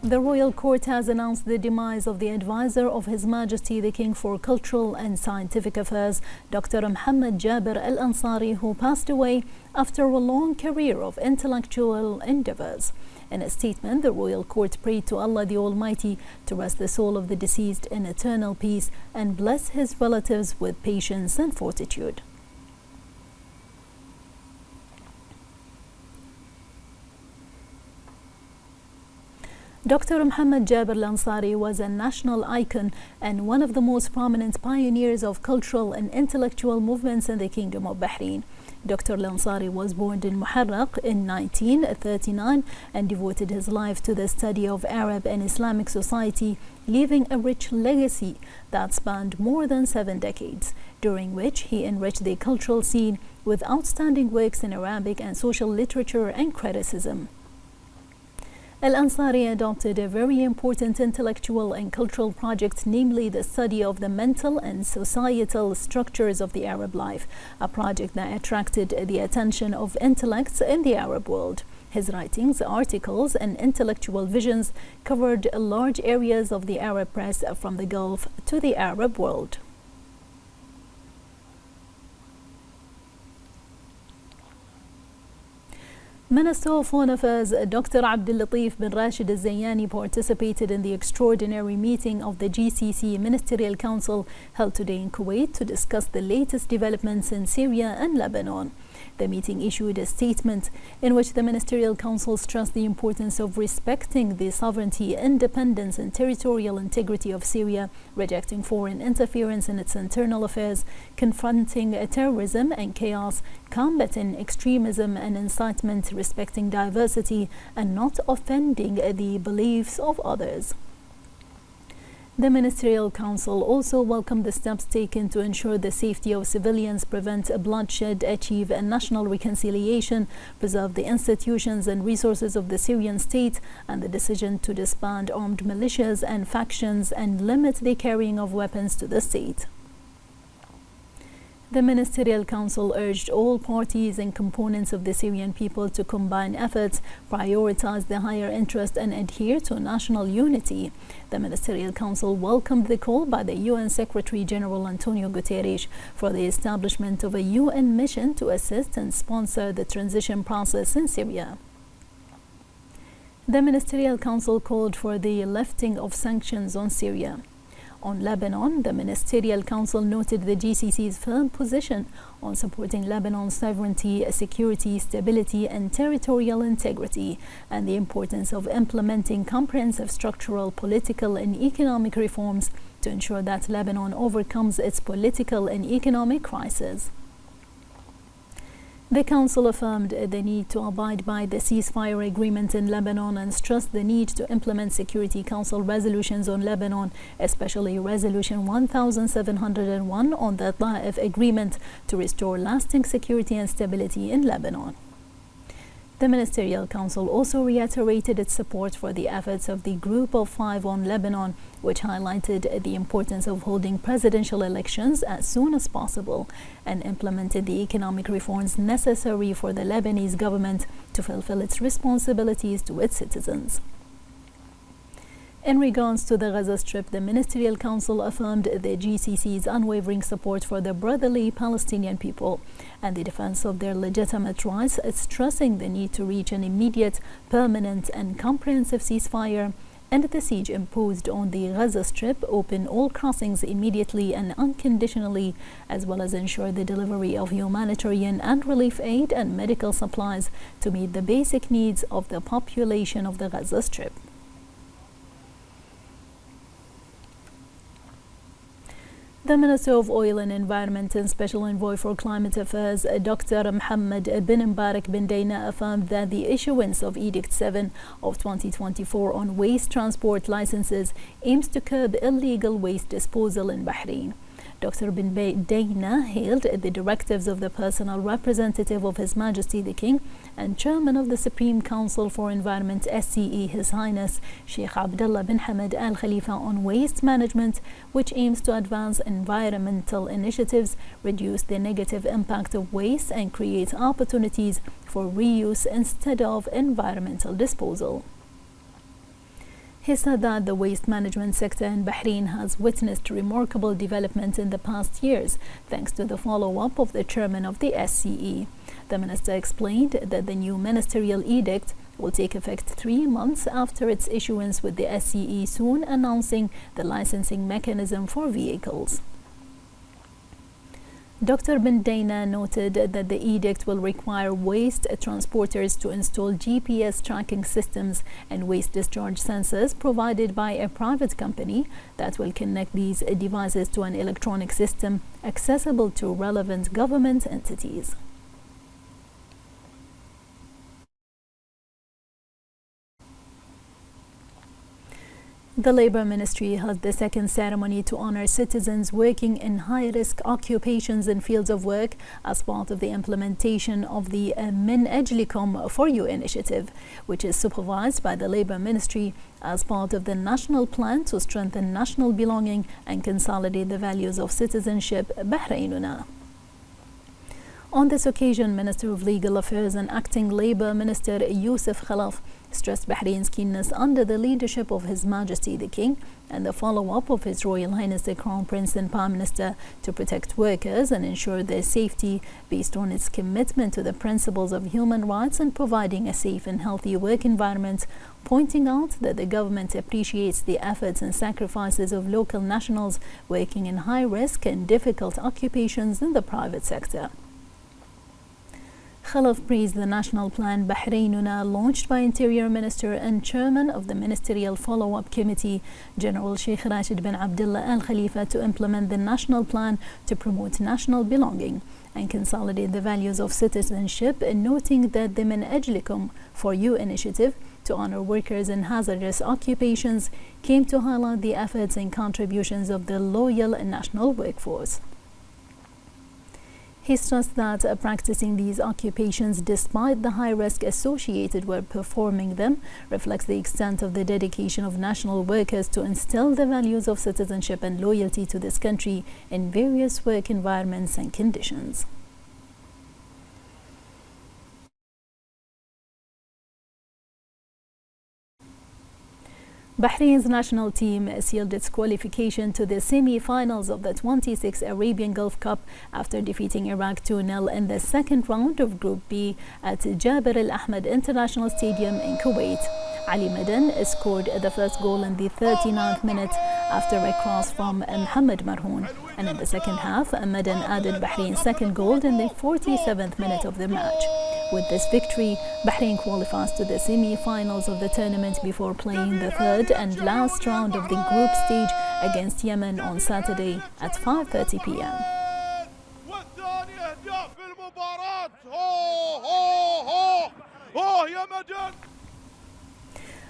The Royal Court has announced the demise of the advisor of His Majesty the King for Cultural and Scientific Affairs, Dr. Mohammed Jabir Al-Ansari, who passed away after a long career of intellectual endeavors. In a statement, the Royal Court prayed to Allah the Almighty to rest the soul of the deceased in eternal peace and bless his relatives with patience and fortitude. Dr. Mohammed Jabir Al-Ansari was a national icon and one of the most prominent pioneers of cultural and intellectual movements in the Kingdom of Bahrain. Dr. Al-Ansari was born in Muharraq in 1939 and devoted his life to the study of Arab and Islamic society, leaving a rich legacy that spanned more than 7 decades, during which he enriched the cultural scene with outstanding works in Arabic and social literature and criticism. Al-Ansari adopted a very important intellectual and cultural project, namely the study of the mental and societal structures of the Arab life, a project that attracted the attention of intellects in the Arab world. His writings, articles, and intellectual visions covered large areas of the Arab press from the Gulf to the Arab world. Minister of Foreign Affairs Dr. Abdul Latif bin Rashid Al-Zayani participated in the extraordinary meeting of the GCC Ministerial Council held today in Kuwait to discuss the latest developments in Syria and Lebanon. The meeting issued a statement in which the Ministerial Council stressed the importance of respecting the sovereignty, independence, and territorial integrity of Syria, rejecting foreign interference in its internal affairs, confronting terrorism and chaos, combating extremism and incitement, respecting diversity, and not offending the beliefs of others. The Ministerial Council also welcomed the steps taken to ensure the safety of civilians, prevent bloodshed, achieve a national reconciliation, preserve the institutions and resources of the Syrian state, and the decision to disband armed militias and factions and limit the carrying of weapons to the state. The Ministerial Council urged all parties and components of the Syrian people to combine efforts, prioritize the higher interest, and adhere to national unity. The Ministerial Council welcomed the call by the UN Secretary General Antonio Guterres for the establishment of a UN mission to assist and sponsor the transition process in Syria. The Ministerial Council called for the lifting of sanctions on Syria. On Lebanon, the Ministerial Council noted the GCC's firm position on supporting Lebanon's sovereignty, security, stability, and territorial integrity, and the importance of implementing comprehensive structural, political, and economic reforms to ensure that Lebanon overcomes its political and economic crisis. The Council affirmed the need to abide by the ceasefire agreement in Lebanon and stressed the need to implement Security Council resolutions on Lebanon, especially Resolution 1701 on the Ta'if Agreement to restore lasting security and stability in Lebanon. The Ministerial Council also reiterated its support for the efforts of the Group of Five on Lebanon, which highlighted the importance of holding presidential elections as soon as possible and implemented the economic reforms necessary for the Lebanese government to fulfill its responsibilities to its citizens. In regards to the Gaza Strip, the Ministerial Council affirmed the GCC's unwavering support for the brotherly Palestinian people and the defense of their legitimate rights, stressing the need to reach an immediate, permanent, and comprehensive ceasefire, and the siege imposed on the Gaza Strip open all crossings immediately and unconditionally, as well as ensure the delivery of humanitarian and relief aid and medical supplies to meet the basic needs of the population of the Gaza Strip. The Minister of Oil and Environment and Special Envoy for Climate Affairs, Dr. Mohammed bin Mbarak bin Daina, affirmed that the issuance of Edict 7 of 2024 on waste transport licenses aims to curb illegal waste disposal in Bahrain. Dr. bin Daina hailed the directives of the personal representative of His Majesty the King and Chairman of the Supreme Council for Environment SCE, His Highness Sheikh Abdullah bin Hamad Al Khalifa, on waste management, which aims to advance environmental initiatives, reduce the negative impact of waste, and create opportunities for reuse instead of environmental disposal. He said that the waste management sector in Bahrain has witnessed remarkable development in the past years, thanks to the follow-up of the chairman of the SCE. The minister explained that the new ministerial edict will take effect 3 months after its issuance, with the SCE soon announcing the licensing mechanism for vehicles. Dr. bin Dana noted that the edict will require waste transporters to install GPS tracking systems and waste discharge sensors provided by a private company that will connect these devices to an electronic system accessible to relevant government entities. The Labour Ministry held the second ceremony to honour citizens working in high-risk occupations and fields of work as part of the implementation of the Min Ajlikum For You initiative, which is supervised by the Labour Ministry as part of the national plan to strengthen national belonging and consolidate the values of citizenship, Bahrainuna. On this occasion, Minister of Legal Affairs and Acting Labour Minister Youssef Khalaf stressed Bahrain's keenness under the leadership of His Majesty the King and the follow-up of His Royal Highness the Crown Prince and Prime Minister to protect workers and ensure their safety based on its commitment to the principles of human rights and providing a safe and healthy work environment, pointing out that the government appreciates the efforts and sacrifices of local nationals working in high-risk and difficult occupations in the private sector. Khalaf praised the national plan Bahrainuna launched by Interior Minister and Chairman of the Ministerial Follow-up Committee, General Sheikh Rashid bin Abdullah Al Khalifa, to implement the national plan to promote national belonging and consolidate the values of citizenship, and noting that the Min Ajlikum For You initiative to honor workers in hazardous occupations came to highlight the efforts and contributions of the loyal national workforce. He stressed that practicing these occupations despite the high risk associated with performing them reflects the extent of the dedication of national workers to instill the values of citizenship and loyalty to this country in various work environments and conditions. Bahrain's national team sealed its qualification to the semi-finals of the 26th Arabian Gulf Cup after defeating Iraq 2-0 in the second round of Group B at Jabir Al Ahmed International Stadium in Kuwait. Ali Madan scored the first goal in the 39th minute after a cross from Mohamed Marhoun, and in the second half, Madan added Bahrain's second goal in the 47th minute of the match. With this victory, Bahrain qualifies to the semi-finals of the tournament before playing the third and last round of the group stage against Yemen on Saturday at 5:30 p.m.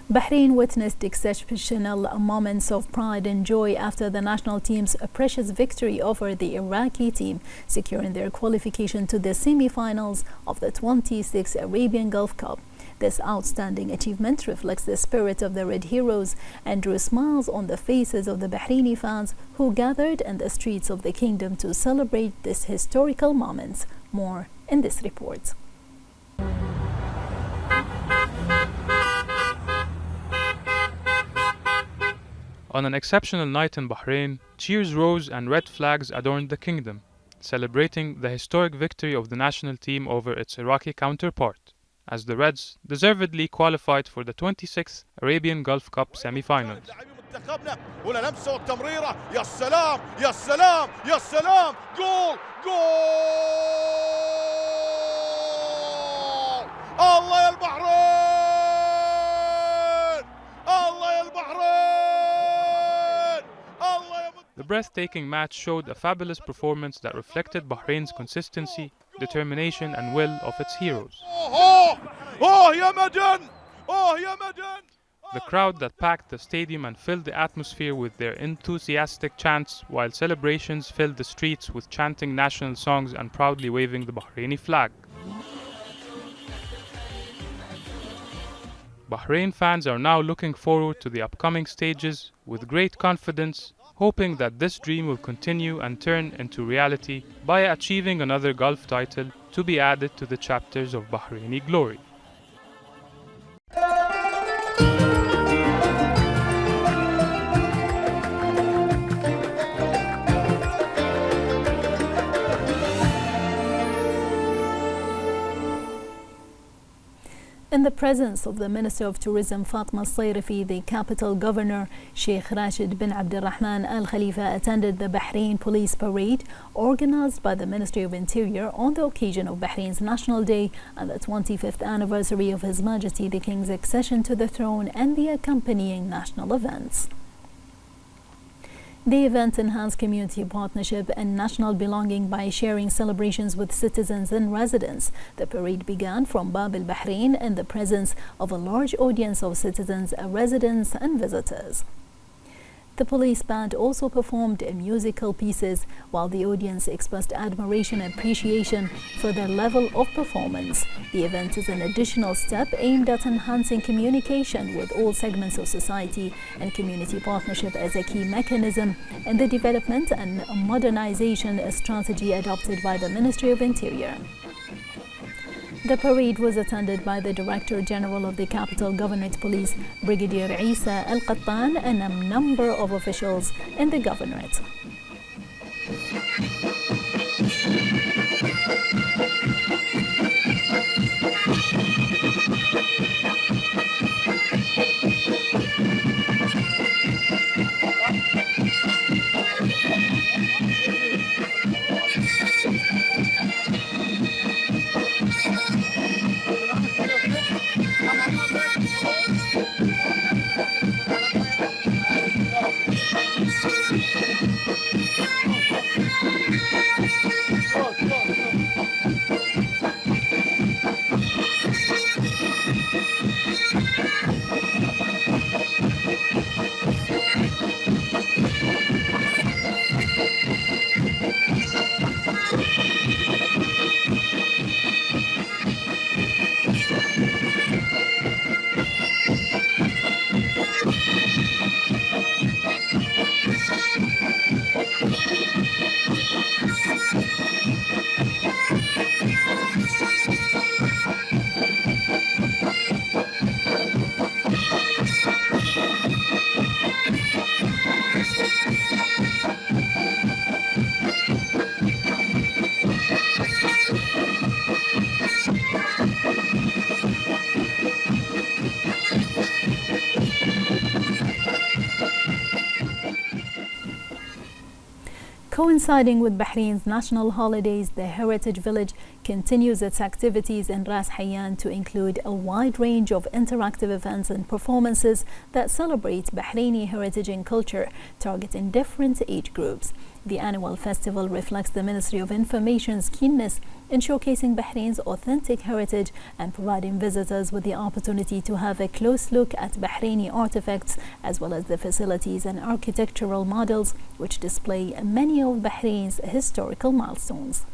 Bahrain witnessed exceptional moments of pride and joy after the national team's precious victory over the Iraqi team, securing their qualification to the semi-finals of the 26th Arabian Gulf Cup. This outstanding achievement reflects the spirit of the Red Heroes and drew smiles on the faces of the Bahraini fans who gathered in the streets of the kingdom to celebrate this historical moment. More in this report. On an exceptional night in Bahrain, cheers rose and red flags adorned the kingdom, celebrating the historic victory of the national team over its Iraqi counterpart, as the Reds deservedly qualified for the 26th Arabian Gulf Cup semi-finals. The breathtaking match showed a fabulous performance that reflected Bahrain's consistency, determination and will of its heroes. The crowd that packed the stadium and filled the atmosphere with their enthusiastic chants, while celebrations filled the streets with chanting national songs and proudly waving the Bahraini flag. Bahrain fans are now looking forward to the upcoming stages with great confidence, hoping that this dream will continue and turn into reality by achieving another Gulf title to be added to the chapters of Bahraini glory. In the presence of the Minister of Tourism Fatma Sayrifi, the capital governor Sheikh Rashid bin Abdulrahman Al Khalifa attended the Bahrain Police Parade organized by the Ministry of Interior on the occasion of Bahrain's National Day and the 25th anniversary of His Majesty the King's accession to the throne and the accompanying national events. The event enhanced community partnership and national belonging by sharing celebrations with citizens and residents. The parade began from Bab al-Bahrain in the presence of a large audience of citizens, residents and visitors. The police band also performed musical pieces while the audience expressed admiration and appreciation for their level of performance. The event is an additional step aimed at enhancing communication with all segments of society and community partnership as a key mechanism in the development and modernization strategy adopted by the Ministry of Interior. The parade was attended by the Director General of the Capital Governorate Police, Brigadier Isa Al-Qattan, and a number of officials in the governorate. Coinciding with Bahrain's national holidays, the Heritage Village continues its activities in Ras Hayyan to include a wide range of interactive events and performances that celebrate Bahraini heritage and culture, targeting different age groups. The annual festival reflects the Ministry of Information's keenness in showcasing Bahrain's authentic heritage and providing visitors with the opportunity to have a close look at Bahraini artifacts as well as the facilities and architectural models which display many of Bahrain's historical milestones.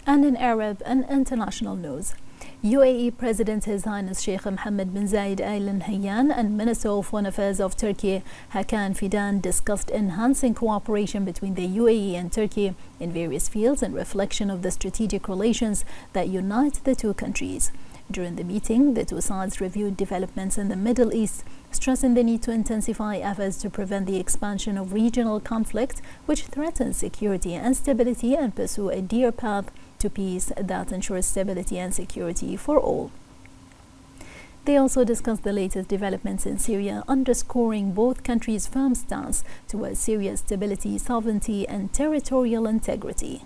And in Arab and international news, UAE President His Highness Sheikh Mohammed bin Zayed Al Nahyan and Minister of Foreign Affairs of Turkey Hakan Fidan discussed enhancing cooperation between the UAE and Turkey in various fields in reflection of the strategic relations that unite the two countries. During the meeting, the two sides reviewed developments in the Middle East, stressing the need to intensify efforts to prevent the expansion of regional conflict which threatens security and stability and pursue a dear path to peace that ensures stability and security for all. They also discussed the latest developments in Syria, underscoring both countries' firm stance towards Syria's stability, sovereignty, and territorial integrity.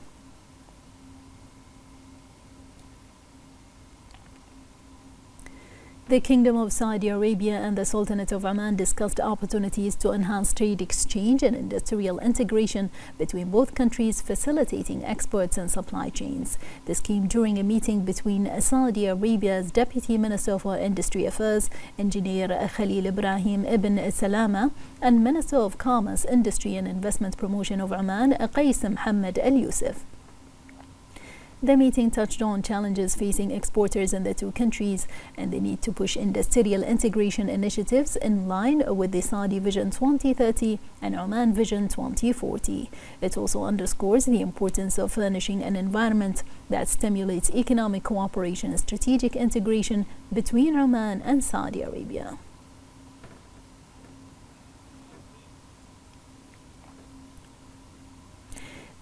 The Kingdom of Saudi Arabia and the Sultanate of Oman discussed opportunities to enhance trade exchange and industrial integration between both countries, facilitating exports and supply chains. This came during a meeting between Saudi Arabia's Deputy Minister for Industry Affairs, Engineer Khalil Ibrahim Ibn Salama, and Minister of Commerce, Industry and Investment Promotion of Oman, Qais Mohammed Al Yusuf. The meeting touched on challenges facing exporters in the two countries and the need to push industrial integration initiatives in line with the Saudi Vision 2030 and Oman Vision 2040. It also underscores the importance of furnishing an environment that stimulates economic cooperation and strategic integration between Oman and Saudi Arabia.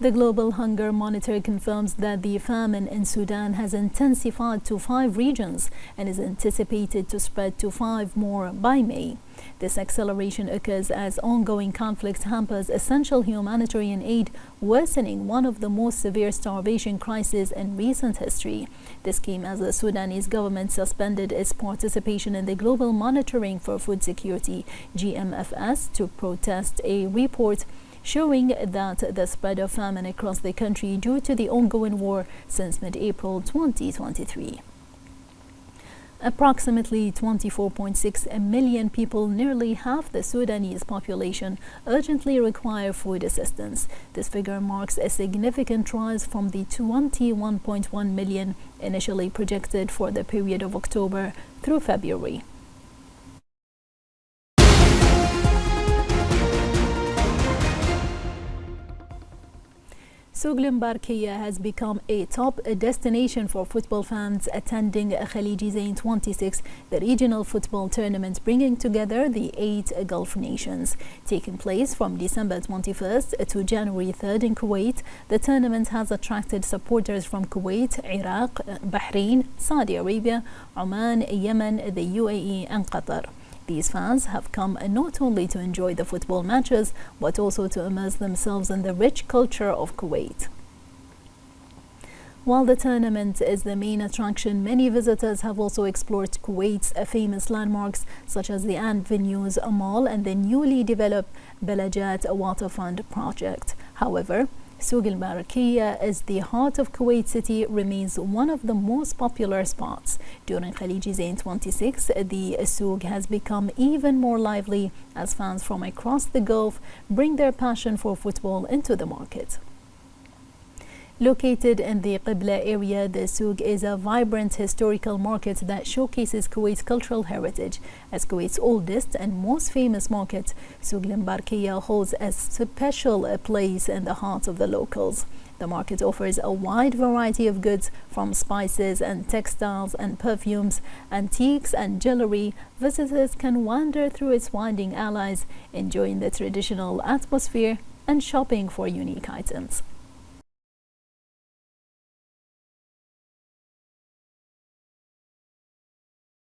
The Global Hunger Monitor confirms that the famine in Sudan has intensified to 5 regions and is anticipated to spread to 5 more by May. This acceleration occurs as ongoing conflict hampers essential humanitarian aid, worsening one of the most severe starvation crises in recent history. This came as the Sudanese government suspended its participation in the Global Monitoring for Food Security (GMFS) to protest a report showing that the spread of famine across the country due to the ongoing war since mid-April 2023. Approximately 24.6 million people, nearly half the Sudanese population, urgently require food assistance. This figure marks a significant rise from the 21.1 million initially projected for the period of October through February. Souk al-Barkiya has become a top destination for football fans attending Khaliji Zain 26, the regional football tournament bringing together the 8 Gulf nations. Taking place from December 21st to January 3rd in Kuwait, the tournament has attracted supporters from Kuwait, Iraq, Bahrain, Saudi Arabia, Oman, Yemen, the UAE and Qatar. These fans have come not only to enjoy the football matches, but also to immerse themselves in the rich culture of Kuwait. While the tournament is the main attraction, many visitors have also explored Kuwait's famous landmarks, such as the Ant Venues Mall and the newly developed Belajat Waterfront project. However, Souk al-Barkiya is the heart of Kuwait City, remains one of the most popular spots. During Khaliji Zain 26, the souk has become even more lively as fans from across the Gulf bring their passion for football into the market. Located in the Qibla area, the souk is a vibrant historical market that showcases Kuwait's cultural heritage. As Kuwait's oldest and most famous market, Souk al-Barkiya holds a special place in the hearts of the locals. The market offers a wide variety of goods, from spices and textiles and perfumes, antiques and jewelry. Visitors can wander through its winding alleys, enjoying the traditional atmosphere and shopping for unique items.